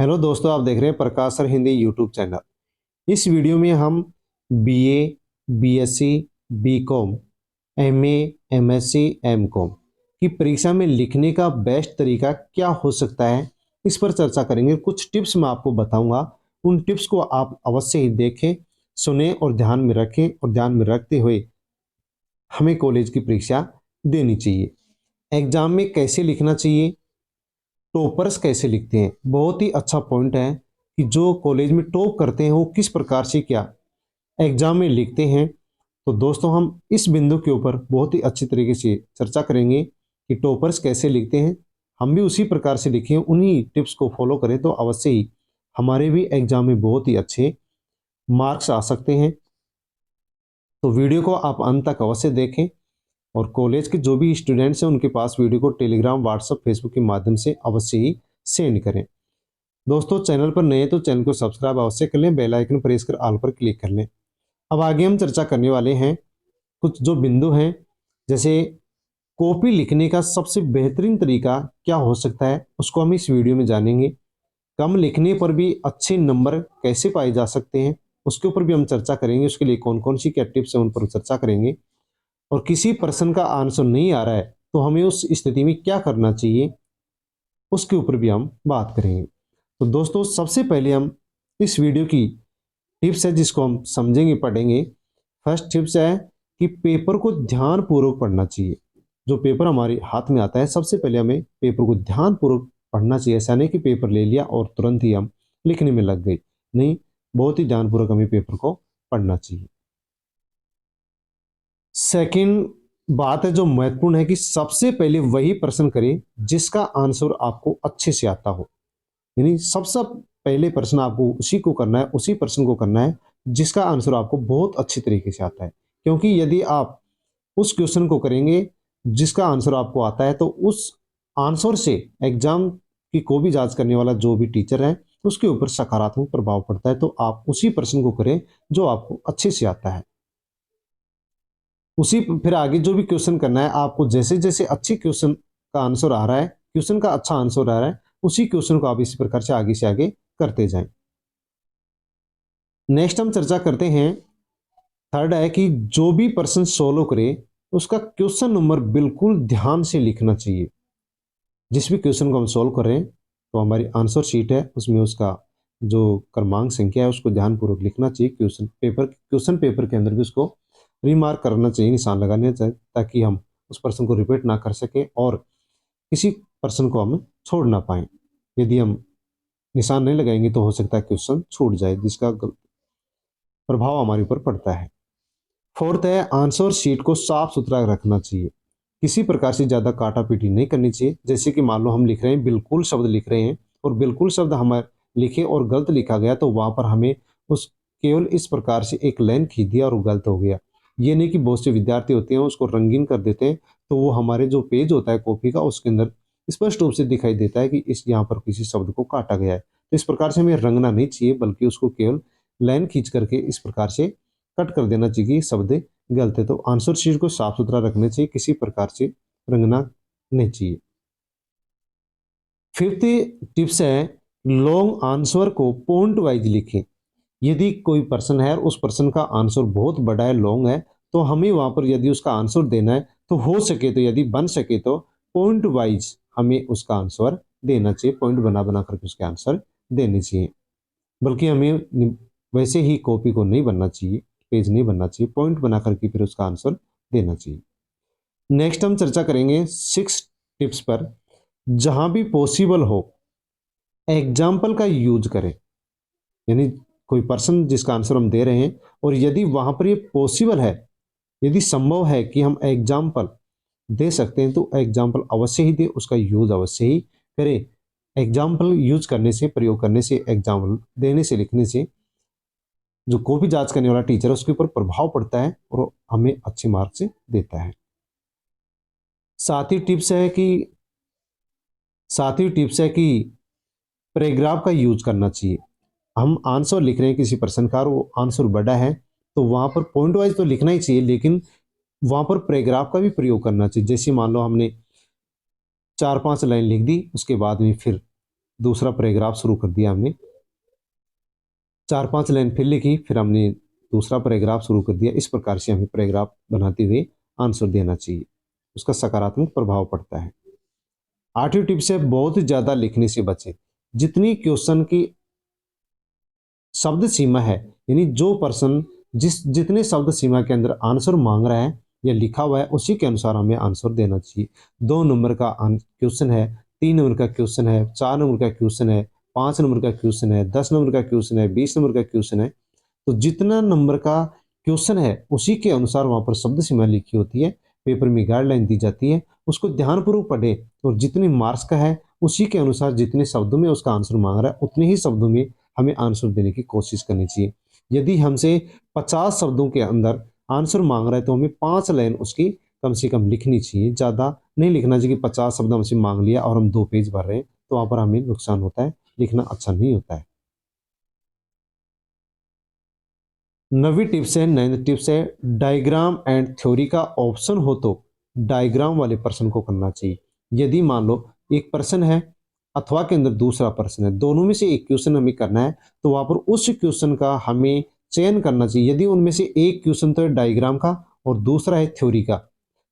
Hello दोस्तों, आप देख रहे हैं Prakash sir Hindi YouTube channel. इस वीडियो में हम BA, BSc, BCom, MA, MSc, MCom की परीक्षा में लिखने का बेस्ट तरीका क्या हो सकता है, इस पर चर्चा करेंगे। कुछ टिप्स मैं आपको बताऊंगा, उन टिप्स को आप अवश्य ही देखें, सुने और ध्यान में रखें। और ध्यान में रखते हुए हमें कॉलेज की परीक्षा देनी चाहिए। एग्जाम में कैसे लिखना चाहिए, टॉपर्स कैसे लिखते हैं, बहुत ही अच्छा पॉइंट है कि जो कॉलेज में टॉप करते हैं वो किस प्रकार से क्या एग्जाम में लिखते हैं। तो दोस्तों, हम इस बिंदु के ऊपर बहुत ही अच्छी तरीके से चर्चा करेंगे कि टॉपर्स कैसे लिखते हैं। हम भी उसी प्रकार से लिखें, उन्हीं टिप्स को फॉलो करें तो अवश्य ही हमारे भी एग्जाम में बहुत ही अच्छे मार्क्स आ सकते हैं। तो वीडियो को आप अंत तक अवश्य देखें और कॉलेज के जो भी स्टूडेंट्स हैं उनके पास वीडियो को टेलीग्राम, व्हाट्सएप, फेसबुक के माध्यम से अवश्य ही सेंड करें। दोस्तों, चैनल पर नए तो चैनल को सब्सक्राइब अवश्य कर लें, बेल आइकन प्रेस कर ऑल पर क्लिक कर लें। अब आगे हम चर्चा करने वाले हैं कुछ जो बिंदु हैं, जैसे कॉपी लिखने का सबसे बेहतरीन तरीका क्या हो सकता है, उसको हम इस वीडियो में जानेंगे। कम लिखने पर भी अच्छे नंबर कैसे पाए जा सकते हैं, उसके ऊपर भी हम चर्चा करेंगे। उसके लिए कौन कौन सी क्या टिप्स हैं उन पर चर्चा करेंगे। और किसी प्रश्न का आंसर नहीं आ रहा है तो हमें उस स्थिति में क्या करना चाहिए, उसके ऊपर भी हम बात करेंगे। तो दोस्तों, सबसे पहले हम इस वीडियो की टिप्स है जिसको हम समझेंगे, पढ़ेंगे। फर्स्ट टिप्स है कि पेपर को ध्यानपूर्वक पढ़ना चाहिए। जो पेपर हमारे हाथ में आता है, सबसे पहले हमें पेपर को ध्यानपूर्वक पढ़ना चाहिए। ऐसा नहीं कि पेपर ले लिया और तुरंत ही हम लिखने में लग गए, नहीं, बहुत ही ध्यानपूर्वक हमें पेपर को पढ़ना चाहिए। सेकंड बात है जो महत्वपूर्ण है कि सबसे पहले वही प्रश्न करें जिसका आंसर आपको अच्छे से आता हो। यानी सबसे पहले प्रश्न आपको उसी को करना है, उसी प्रश्न को करना है जिसका आंसर आपको बहुत अच्छी तरीके से आता है। क्योंकि यदि आप उस क्वेश्चन को करेंगे जिसका आंसर आपको आता है तो उस आंसर से एग्जाम की को भी जांच करने वाला जो भी टीचर है उसके ऊपर सकारात्मक प्रभाव पड़ता है। तो आप उसी प्रश्न को करें जो आपको अच्छे से आता है। उसी फिर आगे जो भी क्वेश्चन करना है आपको, जैसे जैसे अच्छी क्वेश्चन का आंसर आ रहा है, क्वेश्चन का अच्छा आंसर आ रहा है, उसी क्वेश्चन को आप इसी प्रकार से आगे करते जाएं। नेक्स्ट हम चर्चा करते हैं, थर्ड है कि जो भी पर्सन सोल्व करे उसका क्वेश्चन नंबर बिल्कुल ध्यान से लिखना चाहिए। जिस भी क्वेश्चन को हम सोल्व कर रहे हैं तो हमारी आंसर शीट है उसमें उसका जो क्रमांक संख्या है उसको ध्यानपूर्वक लिखना चाहिए। क्वेश्चन पेपर के अंदर भी उसको रिमार्क करना चाहिए, निशान लगाने चाहिए, ताकि हम उस पर्सन को रिपीट ना कर सके और किसी पर्सन को हम छोड़ ना पाए। यदि हम निशान नहीं लगाएंगे तो हो सकता है क्वेश्चन छूट जाए, जिसका प्रभाव हमारे ऊपर पड़ता है। फोर्थ है, आंसर शीट को साफ सुथरा रखना चाहिए। किसी प्रकार से ज़्यादा काटा पीटी नहीं करनी चाहिए। जैसे कि मान लो हम लिख रहे हैं, बिल्कुल शब्द लिख रहे हैं और बिल्कुल शब्द हमारे लिखे और गलत लिखा गया तो वहां पर हमें उस केवल इस प्रकार से एक लाइन खींच दिया और गलत हो गया। ये नहीं कि बहुत से विद्यार्थी होते हैं उसको रंगीन कर देते हैं तो वो हमारे जो पेज होता है कॉपी का उसके अंदर स्पष्ट रूप से दिखाई देता है कि इस यहाँ पर किसी शब्द को काटा गया है। तो इस प्रकार से हमें रंगना नहीं चाहिए, बल्कि उसको केवल लाइन खींच करके इस प्रकार से कट कर देना चाहिए कि शब्द गलत है। तो आंसर शीट को साफ सुथरा रखना चाहिए, किसी प्रकार से रंगना नहीं चाहिए। फिफ्थ टिप्स है, लॉन्ग आंसर को पॉइंट वाइज लिखें। यदि कोई पर्सन है और उस पर्सन का आंसर बहुत बड़ा है, लॉन्ग है, तो हमें वहां पर यदि उसका आंसर देना है तो हो सके तो, यदि बन सके तो पॉइंट वाइज हमें उसका आंसर देना चाहिए। पॉइंट बना बना करके उसके आंसर देने चाहिए, बल्कि हमें वैसे ही कॉपी को नहीं बनना चाहिए, पेज नहीं बनना चाहिए, पॉइंट बना करके फिर उसका आंसर देना चाहिए। नेक्स्ट हम चर्चा करेंगे सिक्स टिप्स पर। जहां भी पॉसिबल हो एग्जाम्पल का यूज करें। यानी कोई पर्सन जिसका आंसर हम दे रहे हैं और यदि वहां पर ये पॉसिबल है, यदि संभव है कि हम एग्जाम्पल दे सकते हैं तो एग्जाम्पल अवश्य ही दे, उसका यूज अवश्य ही करें। एग्जाम्पल यूज करने से, प्रयोग करने से, एग्जाम्पल देने से, लिखने से जो कॉपी जांच करने वाला टीचर है उसके ऊपर प्रभाव पड़ता है और हमें अच्छे मार्क्स देता है। साथ ही टिप्स है कि साथ ही टिप्स है कि पैराग्राफ का यूज करना चाहिए। हम आंसर लिख रहे हैं किसी प्रश्न का और वो आंसर बड़ा है तो वहां पर पॉइंट वाइज तो लिखना ही चाहिए, लेकिन वहां पर पैराग्राफ का भी प्रयोग करना चाहिए। जैसे मान लो हमने 4-5 लाइन लिख दी, उसके बाद में फिर दूसरा पैराग्राफ शुरू कर दिया हमने, 4-5 लाइन फिर लिखी, फिर हमने दूसरा पैराग्राफ शुरू कर दिया। इस प्रकार से हमें पैराग्राफ बनाते हुए आंसर देना चाहिए, उसका सकारात्मक प्रभाव पड़ता है। 8वीं टिप्स है बहुत ज़्यादा लिखने से बचें। जितनी क्वेश्चन की शब्द सीमा है, यानी जो पर्सन जितने शब्द सीमा के अंदर आंसर मांग रहा है या लिखा हुआ है उसी के अनुसार हमें आंसर देना चाहिए। 2 नंबर का क्वेश्चन है, 3 नंबर का क्वेश्चन है, 4 नंबर का क्वेश्चन है, 5 नंबर का क्वेश्चन है, 10 नंबर का क्वेश्चन है, 20 नंबर का क्वेश्चन है, तो जितना नंबर का क्वेश्चन है उसी के अनुसार वहाँ पर शब्द सीमा लिखी होती है, पेपर में गाइडलाइन दी जाती है, उसको ध्यानपूर्वक पढ़े और जितने मार्क्स का है उसी के अनुसार जितने शब्दों में उसका आंसर मांग रहा है उतने ही शब्दों में हमें आंसर देने की कोशिश करनी चाहिए। यदि हमसे 50 शब्दों के अंदर आंसर मांग रहा है तो हमें 5 लाइन उसकी कम से कम लिखनी चाहिए, ज़्यादा नहीं लिखना चाहिए कि 50 शब्द हमसे मांग लिया और हम 2 पेज भर रहे हैं, तो वहाँ पर हमें नुकसान होता है, लिखना अच्छा नहीं होता है। 9वीं टिप्स है, 9th टिप्स है डायग्राम एंड थ्योरी का ऑप्शन हो तो डायग्राम वाले पर्सन को करना चाहिए। यदि मान लो एक पर्सन है अथवा के अंदर दूसरा पर्सन है, दोनों में से एक क्वेश्चन हमें करना है, तो वहाँ पर उस क्वेश्चन का हमें चयन करना चाहिए। यदि उनमें से एक क्वेश्चन तो है डायग्राम का और दूसरा है थ्योरी का,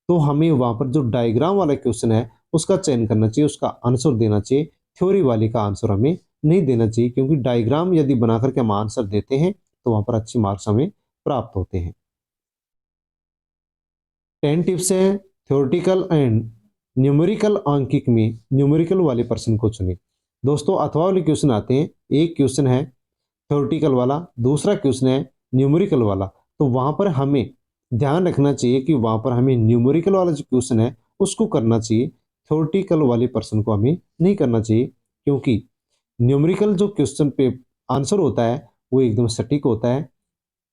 तो हमें वहाँ पर जो डायग्राम वाला क्वेश्चन है उसका चयन करना चाहिए, उसका आंसर देना चाहिए। थ्योरी वाले का आंसर हमें नहीं देना चाहिए, क्योंकि डायग्राम यदि बना करके हम आंसर देते हैं तो वहाँ पर अच्छे मार्क्स हमें प्राप्त होते हैं। 10 टिप्स है थ्योरेटिकल एंड न्यूमेरिकल अंकित में न्यूमेरिकल वाले पर्सन को चुने। दोस्तों अथवा वाले क्वेश्चन आते हैं, एक क्वेश्चन है थ्योरेटिकल वाला, दूसरा क्वेश्चन है न्यूमेरिकल वाला, तो वहाँ पर हमें ध्यान रखना चाहिए कि वहाँ पर हमें न्यूमेरिकल वाला जो क्वेश्चन है उसको करना चाहिए, थ्योरेटिकल वाले पर्सन को हमें नहीं करना चाहिए, क्योंकि न्यूमेरिकल जो क्वेश्चन पे आंसर होता है वो एकदम सटीक होता है।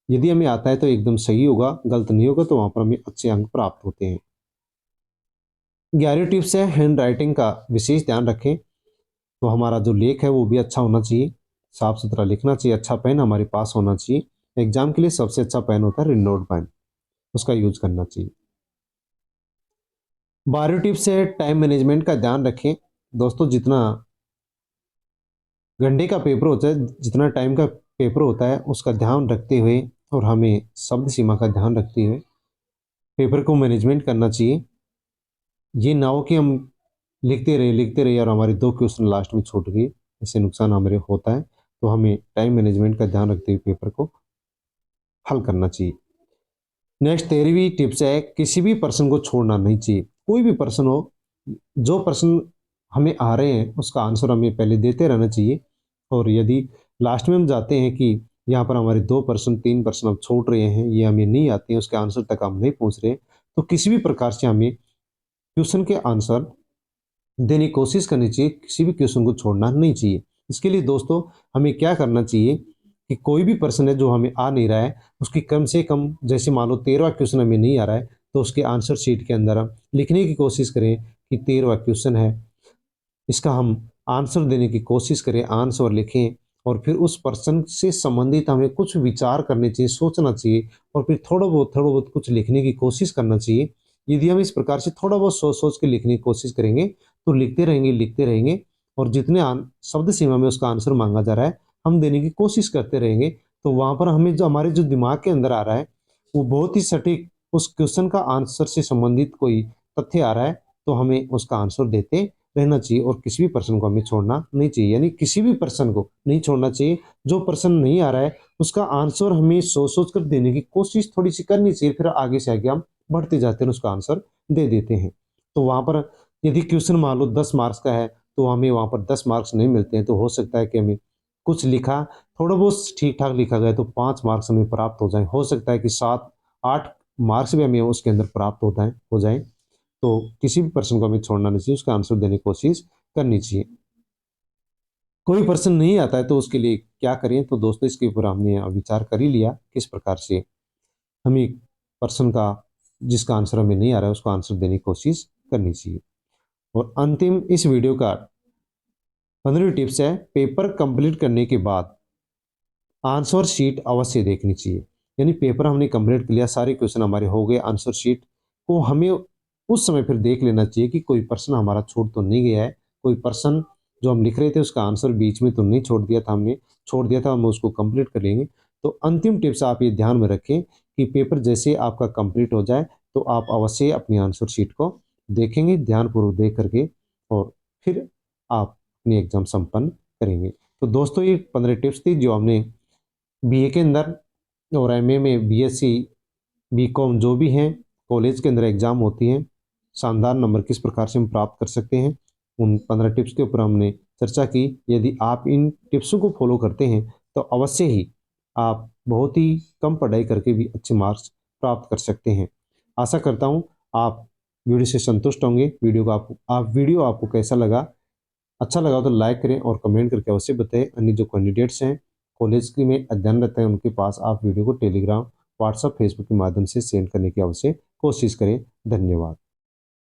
यदि हमें आता है तो एकदम सही होगा, गलत नहीं होगा, तो वहाँ पर हमें अच्छे अंक प्राप्त होते हैं। 11वीं टिप्स है हैंड राइटिंग का विशेष ध्यान रखें, तो हमारा जो लेख है वो भी अच्छा होना चाहिए, साफ सुथरा लिखना चाहिए, अच्छा पेन हमारे पास होना चाहिए। एग्जाम के लिए सबसे अच्छा पेन होता है रिनोल्ड पेन, उसका यूज करना चाहिए। 12वीं टिप्स है टाइम मैनेजमेंट का ध्यान रखें। दोस्तों जितना घंटे का पेपर होता है, जितना टाइम का पेपर होता है उसका ध्यान रखते हुए और हमें शब्द सीमा का ध्यान रखते हुए पेपर को मैनेजमेंट करना चाहिए। ये ना हो कि हम लिखते रहे और हमारे 2 क्वेश्चन लास्ट में छूट गए, इससे नुकसान हमारे होता है, तो हमें टाइम मैनेजमेंट का ध्यान रखते हुए पेपर को हल करना चाहिए। नेक्स्ट 13वीं टिप्स है किसी भी पर्सन को छोड़ना नहीं चाहिए। कोई भी पर्सन हो, जो पर्सन हमें आ रहे हैं उसका आंसर हमें पहले देते रहना चाहिए, और यदि लास्ट में हम जाते हैं कि यहाँ पर हमारे 2% 3% अब छोड़ रहे हैं, ये हमें नहीं आती है, उसके आंसर तक हम नहीं पहुँच रहे, तो किसी भी प्रकार से हमें क्वेश्चन के आंसर देने की कोशिश करनी चाहिए, किसी भी क्वेश्चन को छोड़ना नहीं चाहिए। इसके लिए दोस्तों हमें क्या करना चाहिए कि कोई भी पर्सन है जो हमें आ नहीं रहा है उसकी कम से कम, जैसे मान लो 13वां क्वेश्चन हमें नहीं आ रहा है, तो उसके आंसर शीट के अंदर हम लिखने की कोशिश करें कि 13वां क्वेश्चन है, इसका हम आंसर देने की कोशिश करें, आंसर लिखें, और फिर उस पर्सन से संबंधित हमें कुछ विचार करने चाहिए, सोचना चाहिए, और फिर थोड़ा बहुत कुछ लिखने की कोशिश करना चाहिए। यदि हम इस प्रकार से थोड़ा बहुत सोच सोच के लिखने की कोशिश करेंगे तो लिखते रहेंगे, और जितने शब्द सीमा में उसका आंसर मांगा जा रहा है हम देने की कोशिश करते रहेंगे, तो वहाँ पर हमें जो हमारे जो दिमाग के अंदर आ रहा है वो बहुत ही सटीक उस क्वेश्चन का आंसर से संबंधित कोई तथ्य आ रहा है, तो हमें उसका आंसर देते रहना चाहिए और किसी भी पर्सन को हमें छोड़ना नहीं चाहिए, यानी किसी भी पर्सन को नहीं छोड़ना चाहिए। जो पर्सन नहीं आ रहा है उसका आंसर हमें सोच सोच कर देने की कोशिश थोड़ी सी करनी चाहिए, फिर आगे से आगे हम बढ़ते जाते हैं, उसका आंसर दे देते हैं। तो वहाँ पर यदि क्वेश्चन मान लो 10 मार्क्स का है तो हमें वहाँ पर 10 मार्क्स नहीं मिलते हैं, तो हो सकता है कि हमें कुछ लिखा, थोड़ा बहुत ठीक ठाक लिखा गया तो 5 मार्क्स हमें प्राप्त हो जाए, हो सकता है कि 7-8 मार्क्स भी हमें उसके अंदर प्राप्त हो जाए। तो किसी भी पर्सन को हमें छोड़ना नहीं चाहिए, उसका आंसर देने की कोशिश करनी चाहिए। कोई पर्सन नहीं आता है तो उसके लिए क्या करें, तो दोस्तों इसके ऊपर हमने विचार कर ही लिया किस प्रकार से हमें पर्सन का, जिसका आंसर हमें नहीं आ रहा है उसको आंसर देने की कोशिश करनी चाहिए। और अंतिम इस वीडियो का 15वीं टिप्स है पेपर कंप्लीट करने के बाद आंसर शीट अवश्य देखनी चाहिए। यानी पेपर हमने कंप्लीट कर लिया, सारे क्वेश्चन हमारे हो गए, आंसर शीट को हमें उस समय फिर देख लेना चाहिए कि कोई पर्सन हमारा छूट तो नहीं गया है, कोई पर्सन जो हम लिख रहे थे उसका आंसर बीच में तो नहीं छोड़ दिया था हमने, छोड़ दिया था, हम उसको कंप्लीट कर लेंगे। तो अंतिम टिप्स आप ये ध्यान में रखें कि पेपर जैसे आपका कंप्लीट हो जाए तो आप अवश्य अपनी आंसर शीट को देखेंगे, ध्यानपूर्वक देख करके, और फिर आप अपनी एग्ज़ाम संपन्न करेंगे। तो दोस्तों ये 15 टिप्स थी जो हमने बीए के अंदर और एमए में, बीएससी, बीकॉम जो भी हैं कॉलेज के अंदर एग्ज़ाम होती हैं, शानदार नंबर किस प्रकार से हम प्राप्त कर सकते हैं, उन 15 टिप्स के ऊपर हमने चर्चा की। यदि आप इन टिप्सों को फॉलो करते हैं तो अवश्य ही आप बहुत ही कम पढ़ाई करके भी अच्छे मार्क्स प्राप्त कर सकते हैं। आशा करता हूँ आप वीडियो से संतुष्ट होंगे। वीडियो आपको कैसा लगा? अच्छा लगा तो लाइक करें और कमेंट करके अवश्य बताएं। अन्य जो कैंडिडेट्स हैं कॉलेज की में अध्ययन रहते हैं उनके पास आप वीडियो को टेलीग्राम, व्हाट्सएप, फेसबुक के माध्यम से सेंड करने की अवश्य कोशिश करें। धन्यवाद।